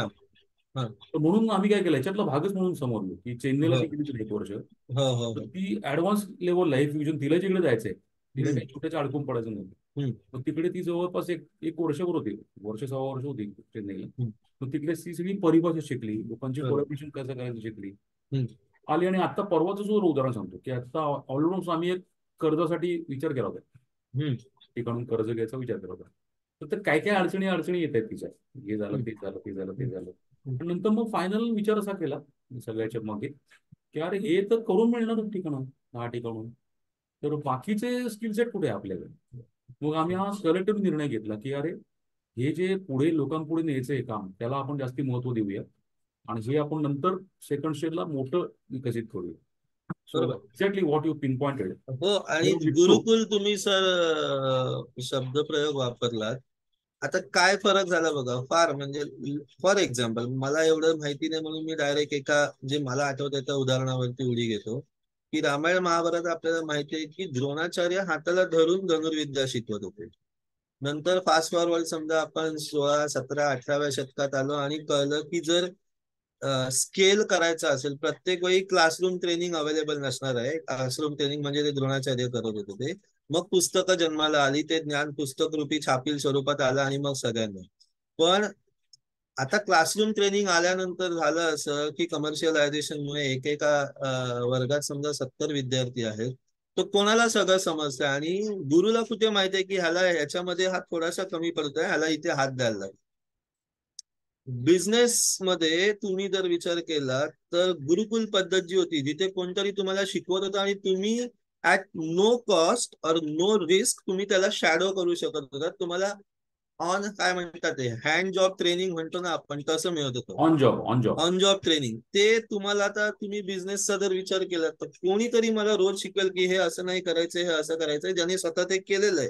हा. तर म्हणून आम्ही काय केलं, याच्यातला भागच म्हणून समोरलो की चेन्नईला हो ती गेली होती 1 वर्ष. हो हो तर हो. ती ऍडव्हान्स लेवल लाईफ फ्युजन, तिला जिकडे जायचंय तिला हम्म काही छोट्याच्या अडकून पडायचं नव्हतं. हम्म मग तिकडे ती जवळपास एक वर्षभर होती, वर्ष 6 वर्ष होती चेन्नईला. हम्म. मग तिकडे ती सगळी परिभाषा शिकली, लोकांची बरोबर. कोलॅबोरेशन कसं करायचं शिकली, हम्म आली. आणि आता परवाचं सुद्धा उदाहरण सांगतो की आता ऑलमोस्ट आम्ही एक कर्जासाठी विचार केला होता, हम्म ठिकाणून कर्ज घ्यायचा विचार करत होता. तर काय काय अडचणी अडचणी येत आहेत तिच्या, हे झालं हम्म ते झालं ते झालं ते हम्म झालं. हम्म. पण नंतर मग फायनल विचार असा केला सगळ्याच्या मागे की अरे हे तर करून मिळणार ठिकाणं, 10 ठिकाणून, तर बाकीचे स्किल सेट कुठे आहे आपल्याकडे. मग आम्ही हा कलेक्टिव्ह निर्णय घेतला की अरे हे जे पुढे लोकांपुढे न्यायचं आहे काम, त्याला आपण जास्ती महत्व देऊया आणि हे आपण नंतर सेकंड स्टेजला मोठं विकसित करूया. सो बरोबर. Exactly what you pin pointed. हो, आणि गुरुकुल तुम्ही सर शब्दप्रयोग वापरलात. आता काय फरक झाला बघा, फार म्हणजे फॉर एक्झाम्पल मला एवढं माहिती नाही म्हणून मी डायरेक्ट एका जे मला आठवतं त्या उदाहरणावरती उडी घेतो, की रामायण महाभारत आपल्याला माहिती आहे की द्रोणाचार्य हाताला धरून धनुर्विद्या शिकवत होते. नंतर फास्ट फॉरवर्ड समजा आपण 16, 17, 18व्या शतकात आलो आणि कळलं की जर स्केल करायचं असेल, प्रत्येक वेळी क्लासरूम ट्रेनिंग अवेलेबल नसणार आहे. क्लासरूम ट्रेनिंग म्हणजे ते द्रोणाचार्य करत होते ते. मग पुस्तकं जन्माला आली, ते ज्ञान पुस्तक रूपी छापील स्वरूपात आलं आणि मग सगळ्यांना. पण आता क्लासरूम ट्रेनिंग आल्यानंतर झालं असं की कमर्शियलायझेशनमुळे एकेका वर्गात समजा 70 विद्यार्थी आहेत, तर कोणाला सगळं समजतंय आणि गुरुला कुठे माहितीये की ह्याला ह्याच्यामध्ये हा थोडासा कमी पडतोय, ह्याला इथे हात द्यायला लागेल. बिझनेस मध्ये तुम्ही जर विचार केला तर गुरुकुल पद्धत जी होती, जिथे कोणतरी तुम्हाला शिकवत होतं आणि तुम्ही ऍट नो कॉस्ट और नो रिस्क तुम्ही त्याला शॅडो करू शकत होता. तुम्हाला ऑन काय म्हणतात ते हँड जॉब ट्रेनिंग म्हणतो ना आपण, तसं मिळत होतं. On job on job. On job training ते तुम्हाला, आता तुम्ही बिझनेसचा जर विचार केला तर कोणीतरी मला रोज शिकवेल की हे असं नाही करायचं, हे असं करायचंय, ज्याने स्वतः ते केलेलं आहे.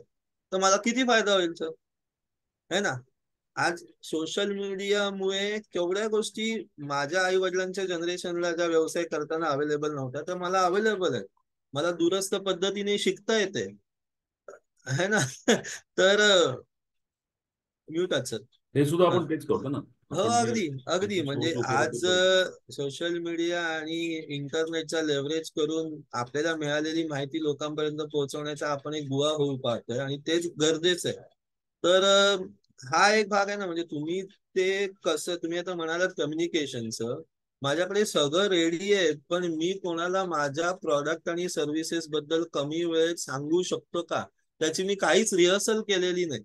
तर मला किती फायदा होईल सर, है ना. आज सोशल मीडियामुळे केवढ्या गोष्टी माझ्या आई वडिलांच्या जनरेशनला ज्या व्यवसाय करताना अवेलेबल नव्हत्या तर मला अवेलेबल आहे. मला दूरस्थ पद्धतीने शिकता येते, है ना. तर म्यूट सर. हे सुद्धा हा. आपण तेच करतो ना. हो, आपण जे अगदी अगदी म्हणजे शोध वगैरे ते आज करतो. सोशल मीडिया आणि इंटरनेटचा लेव्हरेज करून आपल्याला मिळालेली माहिती लोकांपर्यंत पोहोचवण्याचा आपण एक बुवा होऊ पाहतोय आणि तेच गरजेचं आहे. तर हा एक भाग आहे ना, म्हणजे तुम्ही ते कसं, तुम्ही आता म्हणालात कम्युनिकेशनचं, माझ्याकडे सगळं रेडी आहे, पण मी कोणाला माझ्या प्रॉडक्ट आणि सर्व्हिसेस बद्दल कमी वेळेत सांगू शकतो का, त्याची मी काहीच रिहर्सल केलेली नाही.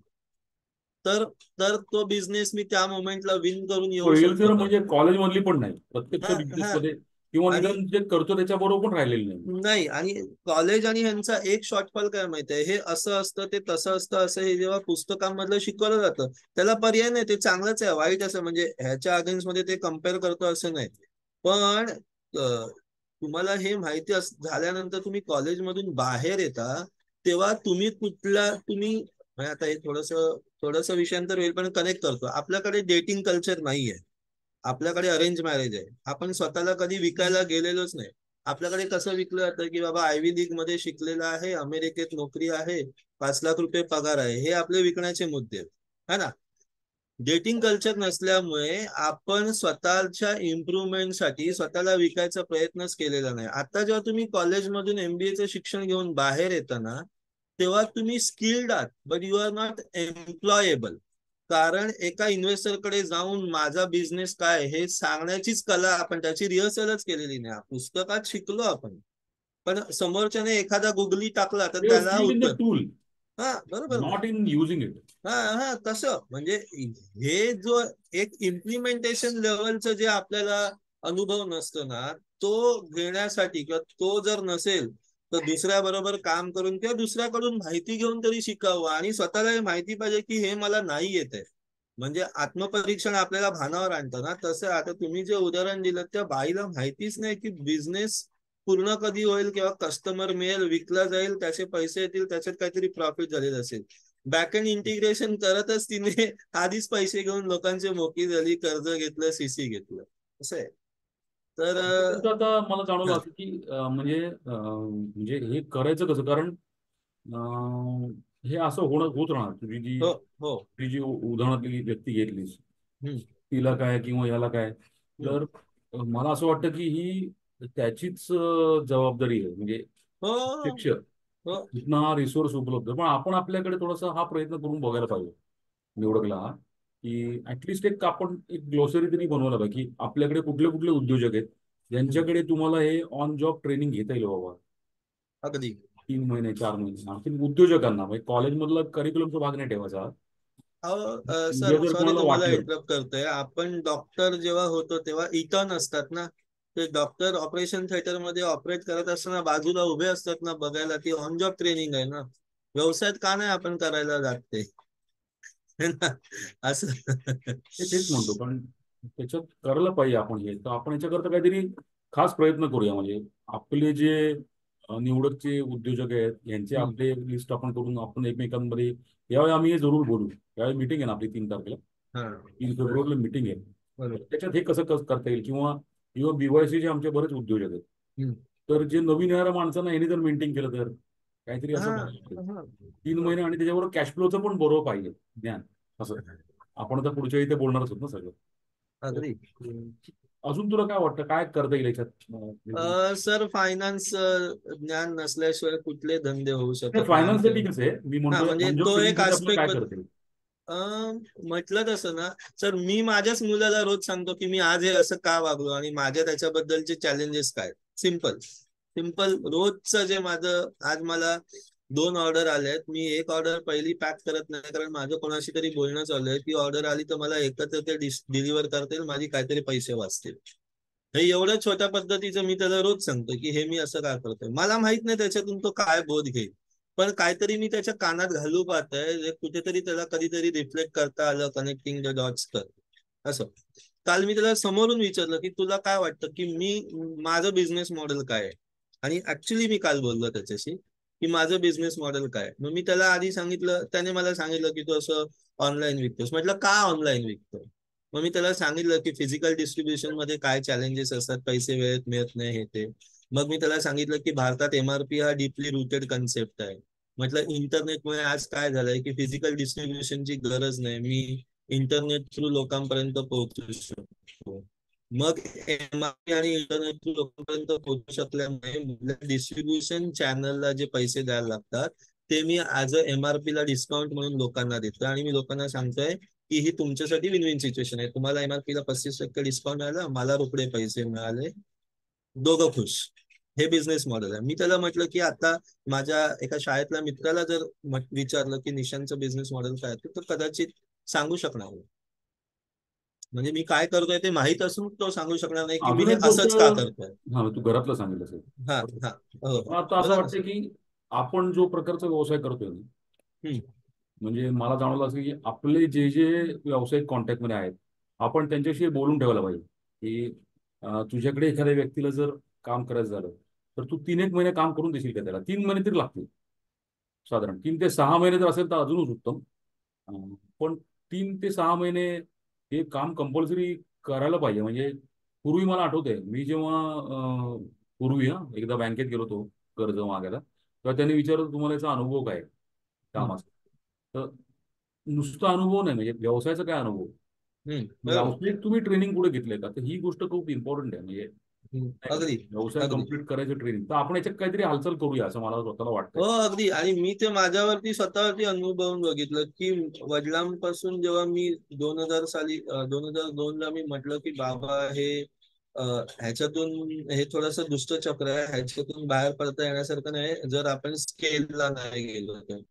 तर तर तो बिझनेस मी त्या मोमेंटला विन करून येऊ होईल शकतो सर, का. म्हणजे कॉलेजमधली पण नाही, प्रत्यक्ष हा हा. बिझनेसमध्ये किंवा आणि निदान जे करतो त्याच्याबरोबर पण राहिलेली नाही. नाही, आणि कॉलेज आणि ह्यांचा एक शॉर्टफॉल काय माहितीये, हे असं असतं ते तसं असतं असं हे जेव्हा पुस्तकांमधलं शिकवलं जातं, त्याला पर्याय नाही, ते चांगलंच आहे वाईट असं म्हणजे ह्याच्या अगेन्स्ट मध्ये ते कम्पेअर करतो असं नाही. पण तुम्हाला हे माहिती झाल्यानंतर तुम्ही कॉलेजमधून बाहेर येता, तेव्हा तुम्ही तुम्ही म्हणजे आता हे थोडस थोडस विषयांतर होईल पण कनेक्ट करतो. आपल्याकडे डेटिंग कल्चर नाहीये, आपल्याकडे अरेंज मॅरेज आहे. आपण स्वतःला कधी विकायला गेलेलोच नाही. आपल्याकडे कसं विकलं जातं की बाबा आयव्ही लीग मध्ये शिकलेला आहे, अमेरिकेत नोकरी आहे, 5 लाख रुपये पगार आहे, हे आपले विकण्याचे मुद्दे आहेत, है ना. डेटिंग कल्चर नसल्यामुळे आपण स्वतःच्या इम्प्रुव्हमेंटसाठी स्वतःला विकायचा प्रयत्नच केलेला नाही. आता जेव्हा तुम्ही कॉलेजमधून एमबीएचं शिक्षण घेऊन बाहेर येताना, तेव्हा तुम्ही स्किल्ड आहात बट यू आर नॉट एम्प्लॉयेबल. कारण एका इन्व्हेस्टरकडे जाऊन माझा बिझनेस काय हे सांगण्याचीच कला आपण त्याची रिहर्सलच केलेली नाही. पुस्तकात शिकलो आपण, पण समोरच्याने एखादा गुगली टाकला तर त्याला स्किल्ड इन द उत्तर. टूल, हा, बरोबर ना. Not in using it. हा हा, तसं म्हणजे हे जो एक इम्प्लिमेंटेशन लेवलचं जे आपल्याला अनुभव नसतो ना, तो घेण्यासाठी किंवा तो जर नसेल तर दुसऱ्या बरोबर काम करून किंवा दुसऱ्याकडून माहिती घेऊन तरी शिकावं. आणि स्वतःला हे माहिती पाहिजे की हे मला नाही येत आहे, म्हणजे आत्मपरीक्षण आपल्याला भानावर आणतं ना. तसं आता तुम्ही जे उदाहरण दिलं त्या बाईला माहितीच नाही की बिझनेस पूर्ण कधी होईल किंवा कस्टमर मिळेल, विकला जाईल, त्याचे पैसे येतील, त्याच्यात काहीतरी प्रॉफिट झालेलं असेल. बॅकएंड इंटिग्रेशन करतच तिने आधीच पैसे घेऊन लोकांचे मोकी झाली, कर्ज घेतलं, सीसी घेतलं, असं आहे. तर आतापर्यंत आता मला जाणवलं हा. असं की म्हणजे हे करायचं कसं, कारण अं, हे असं होत राहणार. तुझी जी हो हो. तुझी जी उदाहरणातली व्यक्ती घेतलीस, हम्म तिला काय किंवा ह्याला काय. हम्म. तर मला असं वाटतं की ही त्याचीच जबाबदारी आहे, म्हणजे हो. प्रत्यक्ष हो. तिथनं हा रिसोर्स उपलब्ध, पण आपण आपल्याकडे थोडासा हा प्रयत्न करून बघायला पाहिजे निवडकला हा, की ऍटलिस्ट एक आपण एक ग्लोसरी तरी बनवायला पाहिजे की आपल्याकडे कुठले कुठले उद्योजक आहेत हम्म. ज्यांच्याकडे तुम्हाला हे ऑन जॉब ट्रेनिंग घेता येईल बाबा. अगदी. 3 महिने 4 महिने आणखी उद्योजकांना म्हणजे कॉलेजमधला करिक्युलमचा भाग नाही ठेवायचा. सर उद्या जर सॉरी कोणाला तुम्हाला वाटलं. इंटरप्ट करतोय. आपण डॉक्टर जेव्हा होतो तेव्हा इंटर्न असतात ना, ते डॉक्टर ऑपरेशन थिएटर मध्ये ऑपरेट करत असताना बाजूला उभे असतात ना बघायला, ती ऑन जॉब ट्रेनिंग आहे ना. व्यवसायात का नाही आपण करायला लागते है ना असं. ते तेच म्हणतो, पण त्याच्यात करायला पाहिजे आपण हे, तर आपण याच्याकरता काहीतरी खास प्रयत्न करूया. म्हणजे आपले जे निवडकचे उद्योजक आहेत यांचे हम्म. आपले लिस्ट आपण करून आपण एकमेकांमध्ये यावेळी आम्ही हे जरूर बोलू. यावेळी मीटिंग आहे ना आपली 3 तारखेला, हा. 3 फेब्रुवारीला मीटिंग आहे. तर बरोबर. त्याच्यात हे कसं करता येईल, किंवा BYCचे आमचे बरेच उद्योजक आहेत. हम्म. तर जे नवीन येणाऱ्या माणसांना यांनी जर मेंटेन केलं तर काहीतरी हा. असं बघायला. हा. 3 महिने आणि त्याच्याबरोबर कॅश फ्लोचं पण बरोबर पाहिजे ज्ञान. असं आपण तर पुढच्या इथे बोलणारच होत ना सगळं. तर, अगदी. अजून तुला काय वाटतं काय करता येईल याच्यात सर फायनान्स ज्ञान नसल्याशिवाय कुठले धंदे होऊ शकत नाही फायनान्स तर आमचे. ठीकच आहे, मी हा म्हणतोय म्हणजे ऑन जॉब तो एक ट्रेनिंगसाठी आपलं आस्पेक्ट काय करता येईल. म्हटलं तसं ना. सर मी माझ्याच मुलाला रोज सांगतो की मी आज हे असं का वागलो आणि माझ्या त्याच्याबद्दलचे चॅलेंजेस काय. सिम्पल सिम्पल रोजचं जे माझं, आज मला 2 ऑर्डर आल्यात. मी एक ऑर्डर पहिली पॅक करत नाही कारण माझं कोणाशी तरी बोलणं चालू आहे. ती ऑर्डर आली तर मला एकत्र ते डिलिव्हर करता येईल, माझी काहीतरी पैसे वाचतील. हे एवढ्या छोट्या पद्धतीचं मी त्याला रोज सांगतो की हे मी असं का करतोय. मला माहित नाही त्याच्यातून तो काय बोध घेईल, पण काहीतरी मी त्याच्या कानात घालू पाहतोय जे कुठेतरी त्याला कधीतरी रिफ्लेक्ट करता आलं, कनेक्टिंग द डॉट्स कर असं. काल मी त्याला समोरून विचारलं की तुला काय वाटतं की माझं बिझनेस मॉडेल काय आहे. आणि ऍक्च्युली मी काल बोललो त्याच्याशी की माझं बिझनेस मॉडेल काय. मग मी त्याला आधी सांगितलं, त्याने मला सांगितलं की तू असं ऑनलाईन विकतोस. म्हटलं का ऑनलाईन विकतो. मग मी त्याला सांगितलं की फिजिकल डिस्ट्रीब्युशन मध्ये काय चॅलेंजेस असतात, पैसे वेळेत मिळत नाही हे ते. मग मी त्याला सांगितलं की भारतात MRP हा डीपली रुटेड कन्सेप्ट आहे. म्हटलं इंटरनेटमुळे आज काय झालंय की फिजिकल डिस्ट्रीब्युशनची गरज नाही, मी इंटरनेट थ्रू लोकांपर्यंत पोहोचू शकतो. मग MRP आणि इंटरनेट थ्रू लोकांपर्यंत पोहोचू शकल्यामुळे डिस्ट्रीब्युशन चॅनलला जे पैसे द्यायला लागतात ते मी ऍज अ MRP ला डिस्काउंट म्हणून लोकांना देतो. आणि मी लोकांना सांगतोय की ही तुमच्यासाठी विन विन सिच्युएशन आहे. तुम्हाला MRP ला 35% डिस्काउंट आला, मला रोकडे पैसे मिळाले, दोघं खुश. हे बिझनेस मॉडेल आहे. मी त्याला म्हटलं की आता माझ्या एका शाळेतल्या मित्राला जर विचारलं की निशांचं बिझनेस मॉडेल काय आहे, तर कदाचित सांगू शकणार नाही. म्हणजे मी काय करतोय ते माहित असून तो सांगू शकणार नाही की मी अजून हे एक गोष्ट, असंच का करतोय. हा तू घरातलं सांगितलं असेल. हा. हा. हो. मला आता असं बोला ना वाटतं सर. की आपण जो प्रकारचा व्यवसाय करतोय ना, हम्म. म्हणजे मला जाणवलं असं की आपले जे जे व्यावसायिक कॉन्टॅक्टमध्ये आहेत आपण त्यांच्याशी बोलून ठेवायला पाहिजे की तुझ्याकडे एखाद्या व्यक्तीला जर काम करायचं झालं तर तू 3 एक महिने काम करून देशील का त्याला. 3 महिने तरी लागतील साधारण. 3 ते 6 महिने जर असेल तर अजूनच उत्तम. पण 3 ते 6 महिने हे काम कंपल्सरी करायला पाहिजे. म्हणजे पूर्वी मला आठवतंय मी जेव्हा पूर्वी एकदा बँकेत गेलो होतो कर्ज मागायला, तेव्हा त्यांनी विचारलं तुम्हाला याचा अनुभव काय आहे हम्म. कामाचा. तर नुसता अनुभव नाही, म्हणजे व्यवसायाचा काय अनुभव, बरोबर. व्यावसायिक तुम्ही ट्रेनिंग कुठे घेतलंय का. तर ही गोष्ट खूप इम्पॉर्टंट आहे. म्हणजे नाही का, अगदी. व्यवसाय अगदी. कम्प्लीट करायचं ट्रेनिंग, तर आपण याच्यात काहीतरी हालचाल करूया असं मला स्वतःला हो वाटतंय. अगदी. आणि मी ते माझ्यावरती स्वतःवरती अनुभवून बघितलं की वडिलांपासून जेव्हा मी 2002 ला मी म्हटलं की बाबा हे ह्याच्यातून हे थोडस दुष्टचक्र आहे, ह्याच्यातून बाहेर पडता येण्यासारखं नाही जर आपण स्केलला नाही गेलो तर.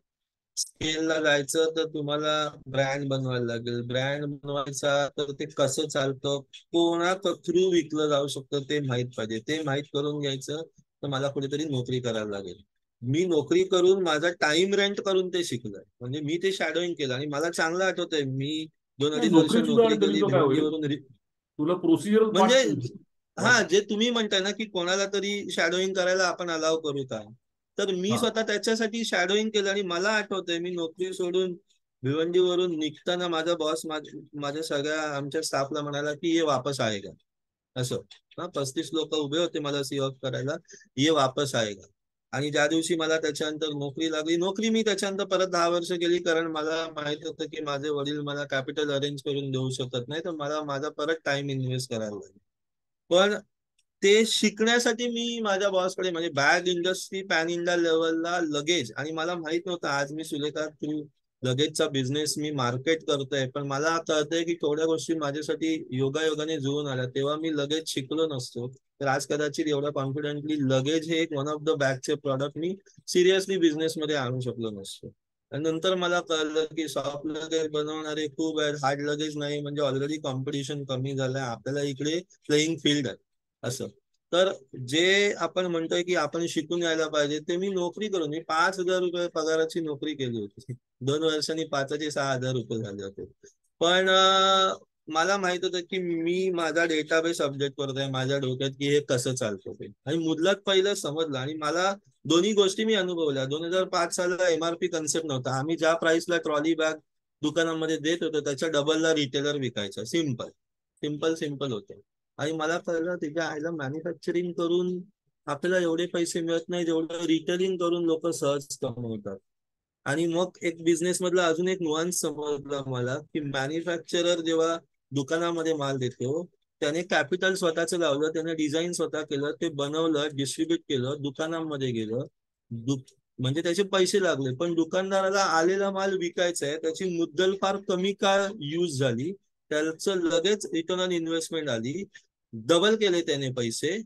स्केलला जायचं तर तुम्हाला ब्रँड बनवायला लागेल. ब्रँड बनवायचा तर ते कसं चालतं, कोणा थ्रू विकलं जाऊ शकतं ते माहित पाहिजे. ते माहित करून घ्यायचं तर मला कुठेतरी नोकरी करायला लागेल. मी नोकरी करून माझा टाइम रेंट करून ते शिकलोय. म्हणजे मी ते शॅडोईंग केलं आणि मला चांगलं आठवतंय मी दोन नाही अडीच वर्ष नोकरी सुद्धा नोकरी कधी केली तो काय होईल, भिवंडीवरून. तुला प्रोसिजर म्हणजे पाठ हा, वाट- जे तुम्ही म्हणताय ना की कोणाला तरी शॅडोईंग करायला आपण अलाव करू का, तर मी हा स्वतः त्याच्यासाठी शॅडोईंग केलं. आणि मला आठवतंय मी नोकरी सोडून भिवंडीवरून निघताना माझा बॉस माझ्या सगळ्या आमच्या स्टाफला म्हणाला की ये वापस आएगा असं. 35 लोक उभे होते मला सी ऑफ करायला, ये वापस आएगा. आणि ज्या दिवशी मला त्याच्यानंतर नोकरी लागली, नोकरी मी त्याच्यानंतर परत 10 वर्ष केली, कारण मला माहित होतं की माझे वडील मला कॅपिटल अरेंज करून देऊ शकत नाही, तर मला माझा परत टाइम इन्व्हेस्ट करायला लागेल. पण ते शिकण्यासाठी मी माझ्या बॉसकडे, म्हणजे बॅग इंडस्ट्री पॅन इंडिया लेवलला लगेच, आणि मला माहित नव्हतं आज मी सुलेखा थ्रू लगेचचा बिझनेस मी मार्केट करतोय, पण मला कळतंय की थोड्या गोष्टी माझ्यासाठी योगायोगाने जुळून आल्या, तेव्हा मी लगेच शिकलो नसतो तर आज कदाचित एवढा कॉन्फिडेंटली लगेच हे एक वन ऑफ द बॅगचे प्रॉडक्ट मी सिरियसली बिझनेसमध्ये आणू शकलो नसतो. आणि नंतर मला कळलं की सॉफ्ट लगेज बनवणारे खूप आहेत, हार्ड लगेज नाही, म्हणजे ऑलरेडी कॉम्पिटिशन कमी झालंय, आपल्याला इकडे प्लेइंग फील्ड आहे असं. तर जे आपण म्हणतोय की आपण शिकून यायला पाहिजे, ते मी नोकरी करून, मी 5,000 रुपये पगाराची नोकरी केली होती. 2 वर्षांनी 5,000 ते 6,000 रुपये झाले होते. पण मला माहित होतं की मी माझा डेटाबेस अपडेट करतोय माझ्या डोक्यात की हे कसं चालतं ते, आणि मुदलात पहिलं समजलं. आणि मला दोन्ही गोष्टी मी अनुभवल्या. 2005 साला MRP कन्सेप्ट नव्हता, आम्ही ज्या प्राइसला ट्रॉली बॅग दुकानामध्ये देत होतो त्याच्या डबलला रिटेलर विकायचा. सिम्पल सिम्पल सिम्पल होतं. आणि मला कळलं त्याच्या आईला मॅन्युफॅक्चरिंग करून आपल्याला एवढे पैसे मिळत नाही जेवढं रिटेलिंग करून लोक सहज कमवतात. आणि मग एक बिझनेस मधला अजून एक नुआन्स समजला मला की मॅन्युफॅक्चरर जेव्हा दुकानामध्ये माल देतो, त्याने कॅपिटल स्वतःच लावलं, त्याने डिझाईन स्वतः केलं, ते बनवलं, डिस्ट्रीब्यूट केलं, दुकानामध्ये गेलं, दु म्हणजे त्याचे पैसे लागले. पण दुकानदाराला आलेला माल विकायचा आहे, त्याची मुद्दल फार कमी काळ यूज झाली, त्याचं लगेच रिटर्न ऑन इन्व्हेस्टमेंट आली, डबल केले त्याने पैसे,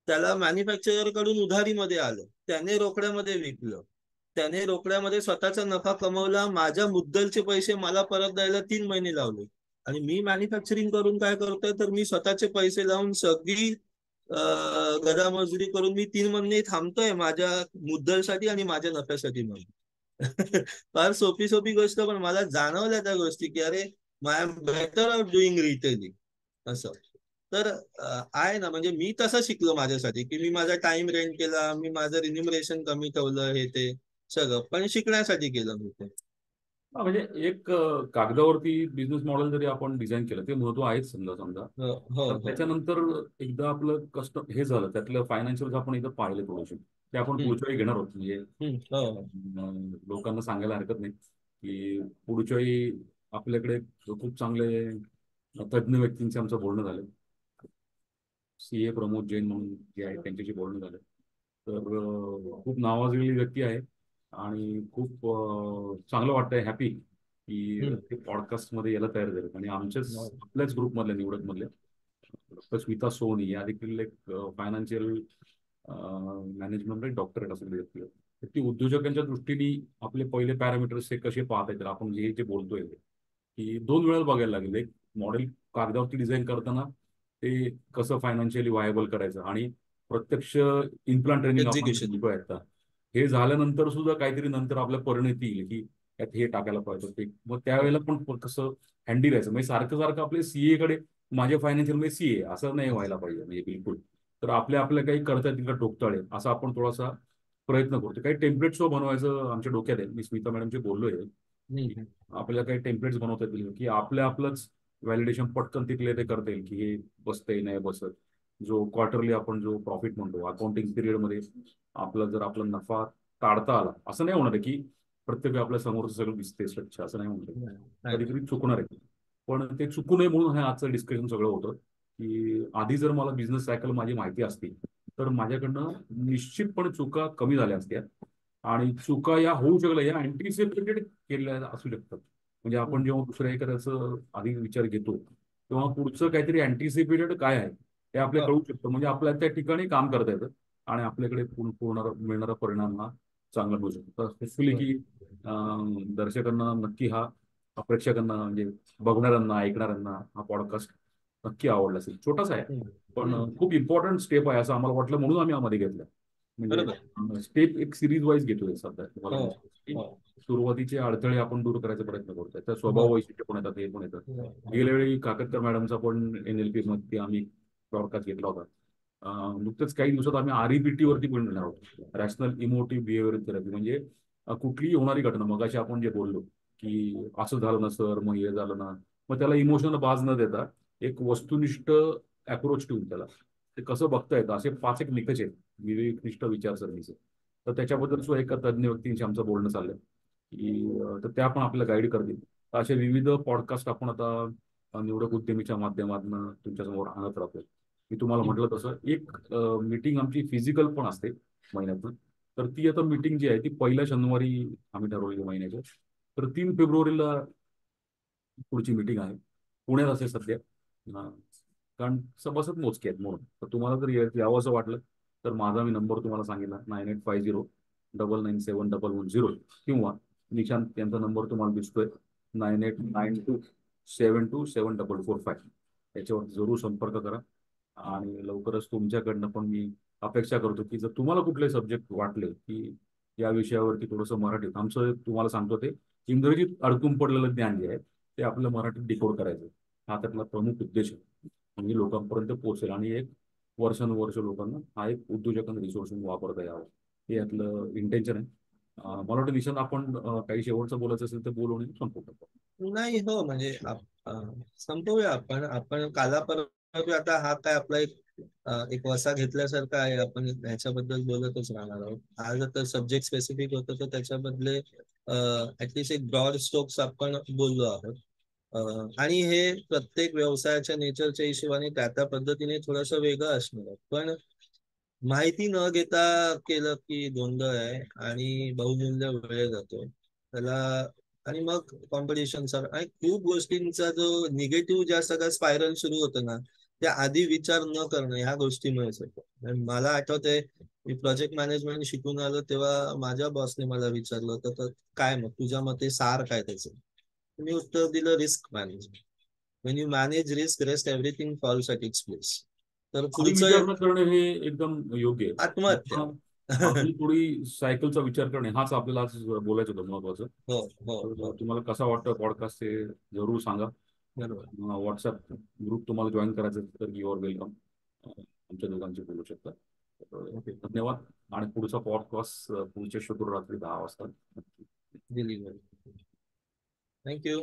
त्याला मॅन्युफॅक्चरर कडून उधारीमध्ये आलं, त्याने रोकड्यामध्ये विकलं, त्याने रोकड्यामध्ये स्वतःचा नफा कमवला, माझ्या मुद्दलचे पैसे मला परत द्यायला 3 महिने लावले. आणि मी मॅन्युफॅक्चरिंग करून काय करतोय, तर मी स्वतःचे पैसे लावून सगळी गधा करून मी 3 महिने थांबतोय माझ्या मुद्दलसाठी आणि माझ्या नफ्यासाठी म्हणून. फार सोपी सोपी गोष्ट, पण मला जाणवल्या त्या गोष्टी की अरे I am better off doing retailing असं. तर आहे ना, म्हणजे मी तसं शिकलो माझ्यासाठी की मी माझा टाइम रेंट केला, मी माझं रिन्युमरेशन कमी ठेवलं, हे ते सगळं पण शिकण्यासाठी केलं मी ते. म्हणजे एक कागदावरती बिझनेस मॉडेल जरी आपण डिझाईन केलं ते महत्व आहेच समजा समजा. हो हो तर हो. त्याच्यानंतर एकदा आपलं कस्टम हे झालं त्यातलं फायनान्शियल आपण इथं पाहिलं थोडंसं ते आपण हम्म, पुढच्या वेळी घेणार आहोत. म्हणजे हो हो. लोकांना सांगायला हरकत नाही की पुढच्या वेळी आपल्याकडे खूप चांगले तज्ज्ञ व्यक्तींचे आमचं बोलणं झालं. CA प्रमोद जैन म्हणून जे आहे त्यांच्याशी बोलणं झालं. तर खूप नावाजलेली व्यक्ती आहे आणि खूप चांगलं वाटतंय हॅपी की हम्म, ते पॉडकास्टमध्ये यायला तयार झाले आणि हो. आपल्याच ग्रुपमधल्या निवडकमधले डॉक्टर स्मिता सोनी या देखील एक फायनान्शियल मॅनेजमेंट डॉक्टरेट असलेली व्यक्ती आहे. तर ती उद्योजकांच्या दृष्टीने आपले पहिले पॅरामीटर्स हे कसे पाहता येतील आपण जे जे बोलतोय ते, की 2 वेळा बघायला लागेल. एक मॉडेल कागदावरती डिझाईन करताना ते कसं फायनान्शियली व्हायबल करायचं आणि प्रत्यक्ष इम्प्लांट ट्रेनिंग आपण जे एक्झिक्युशन. शिकतोय आता हे झाल्यानंतर सुद्धा काहीतरी नंतर आपल्या परिणती येईल की यात हे टाकायला पाहिजे ते मग त्यावेळेला पण कसं हँडी राहायचं. म्हणजे सारखं सारखं आपले CA कडे माझे फायनान्शियल म्हणजे CA असं नाही व्हायला पाहिजे म्हणजे बिलकुल. तर आपल्या काही करता येतील का टोकताळे असा आपण थोडासा प्रयत्न करतो. काही टेम्पलेट्स बनवायचं आमच्या डोक्यात आहे. मी स्मिता मॅडमशी बोललोय की आपल्याला काही टेम्पलेट्स बनवता येतील की आपलंच व्हॅलिडेशन पटकन तिथले ते करता येईल की हे बसतंय नाही बसत. जो क्वार्टरली आपण जो प्रॉफिट म्हणतो अकाउंटिंग पिरियडमध्ये आपला नफा काढता आला असं नाही होणार आहे की प्रत्येक वेळी आपल्या समोरचं सगळं दिसते स्वच्छ असं नाही होणार आहे. कधीतरी चुकणार आहे. पण ते चुकू नये म्हणून हे आजचं डिस्कशन सगळं होतं की आधी जर मला बिझनेस सायकल माझी माहिती असती तर माझ्याकडनं निश्चितपणे चुका कमी झाल्या असत्या आणि चुका या होऊ शकल्या या अँटिसिपेटेड केलेल्या असू शकतात. म्हणजे आपण जेव्हा दुसऱ्या एखाद्याचं आधी विचार घेतो तेव्हा पुढचं काहीतरी अँटिसिपेटेड काय आहे ते आपल्याला कळू शकतं. म्हणजे आपल्याला त्या ठिकाणी काम करता येतं आणि आपल्याकडे मिळणारा परिणाम हा चांगला होऊ शकतो. तर होपफुली की दर्शकांना नक्की हा प्रेक्षकांना म्हणजे बघणाऱ्यांना ऐकणाऱ्यांना हा पॉडकास्ट नक्की आवडला असेल. छोटासा आहे पण खूप इम्पॉर्टंट स्टेप आहे असं आम्हाला वाटलं म्हणून आम्ही आमध्ये घेतलं. बरोबर. म्हणजे स्टेप एक सिरीज वाईज घेतोय सध्या तुम्हाला हो म्हणजे हो सुरुवातीचे अडथळे आपण दूर करायचा प्रयत्न करतोय. त्या हो स्वभाव वैशिष्ट्य पण येतात हे पण येतात. हो गेल्या वेळी काकतकर मॅडमचा पण NLP मध्ये आम्ही ब्रॉडकास्ट घेतला होता. नुकतेच काही दिवसात आम्ही REBT वरती पण घेणार आहोत. Rational emotive behaviour therapy. म्हणजे कुठलीही होणारी घटना मगाशी आपण जे बोललो की असं झालं ना सर मग हे झालं ना मग त्याला इमोशनल बाज न देता एक वस्तुनिष्ठ अप्रोच ठेवून त्याला ते कसं बघता येतं असे 5 एक निकष आहेत विवेकनिष्ठ विचारसरणीचे. तर त्याच्याबद्दल सुद्धा एका तज्ज्ञ व्यक्तींशी आमचं बोलणं चाललंय की तर त्या पण आपल्याला गाईड करतील. तर असे विविध पॉडकास्ट आपण आता निवडक उद्यमीच्या माध्यमातून तुमच्यासमोर आणत राहतो. मी तुम्हाला म्हटलं तसं एक मीटिंग आमची फिजिकल पण असते महिन्यातून. तर ती आता मीटिंग जी आहे ती 1 शनिवारी आम्ही ठरवली महिन्याच्या. तर 3 फेब्रुवारीला पुढची मीटिंग आहे. पुण्यात असेल सध्या. अं, कारण सभासद मोजके आहेत म्हणून. तर तुम्हाला जर यावं असं वाटलं तर माझा मी नंबर तुम्हाला सांगितला 9850 999711 किंवा निशांत यांचा नंबर तुम्हाला दिसतोय 9892727445. याच्यावर जरूर संपर्क करा. आणि लवकरच तुमच्याकडनं पण मी अपेक्षा करतो की जर तुम्हाला कुठले सब्जेक्ट वाटले की या विषयावरती थोडंसं मराठीत आमचं तुम्हाला सांगतो ते इंग्रजीत अडकून पडलेलं ज्ञान जे आहे ते आपलं मराठीत डिकोड करायचं. हा त्यातला प्रमुख उद्देश आहे. म्हणजे लोकांपर्यंत पोहोचेल आणि एक वर्षानुवर्ष लोकांना हा एक उद्योजक आणि रिसोर्स म्हणून वापरता यावं हे यातलं इंटेन्शन आहे. मला वाटतं निशांत आपण काही शेवटचं बोलायचं असेल तर बोलून संपू शकतो. नाही हो, म्हणजे संपवूया आपण आपण काला परवा आता हा काय आपला एक वसा घेतल्यासारखा आहे. आपण ह्याच्याबद्दल बोलतच राहणार आहोत. आज तर सब्जेक्ट स्पेसिफिक होतं तर त्याच्याबद्दले ऍटलिस्ट एक ब्रॉड स्ट्रोक्स आपण बोललो आहोत. आणि हे प्रत्येक व्यवसायाच्या नेचरच्या हिशोबाने त्या पद्धतीने थोडंसं वेगळं असणार आहे. पण माहिती न घेता केलं की गोंधळ आहे आणि बहुमूल्य वेळ जातो त्याला. आणि मग कॉम्पिटिशन सर आणि खूप गोष्टींचा जो निगेटिव्ह ज्या सगळं स्पायरल सुरू होतं ना, त्या आधी विचार न करणं ह्या गोष्टीमुळेच होतं. आणि मला आठवतंय मी प्रोजेक्ट मॅनेजमेंट शिकून आलो तेव्हा माझ्या बॉसने मला विचारलं होतं तर काय मग तुझ्या मते सार काय त्याचं. मी उत्तर दिलं risk management. When you manage risk rest everything falls at its place. तर आधी पुढचं विचार न करणे हे एकदम योग्य आहे. आत्महत्या. आपण आपली थोडी सायकलचा विचार करणे हाच आपल्याला आज बोलायचं होतं महत्वाचं. हो हो तर हो, तुम्हाला कसा वाटतं पॉडकास्ट ते जरूर सांगा. बरोबर. व्हॉट्सअप ग्रुप तुम्हाला जॉईन करायचं असेल तर युअर वेलकम. आमच्या दोघांची बोलू शकता. ओके. धन्यवाद. आणि पुढचा पॉडकास्ट पुढच्या शुक्रवारी रात्री 10 वाजता. दिली. थँक्यू.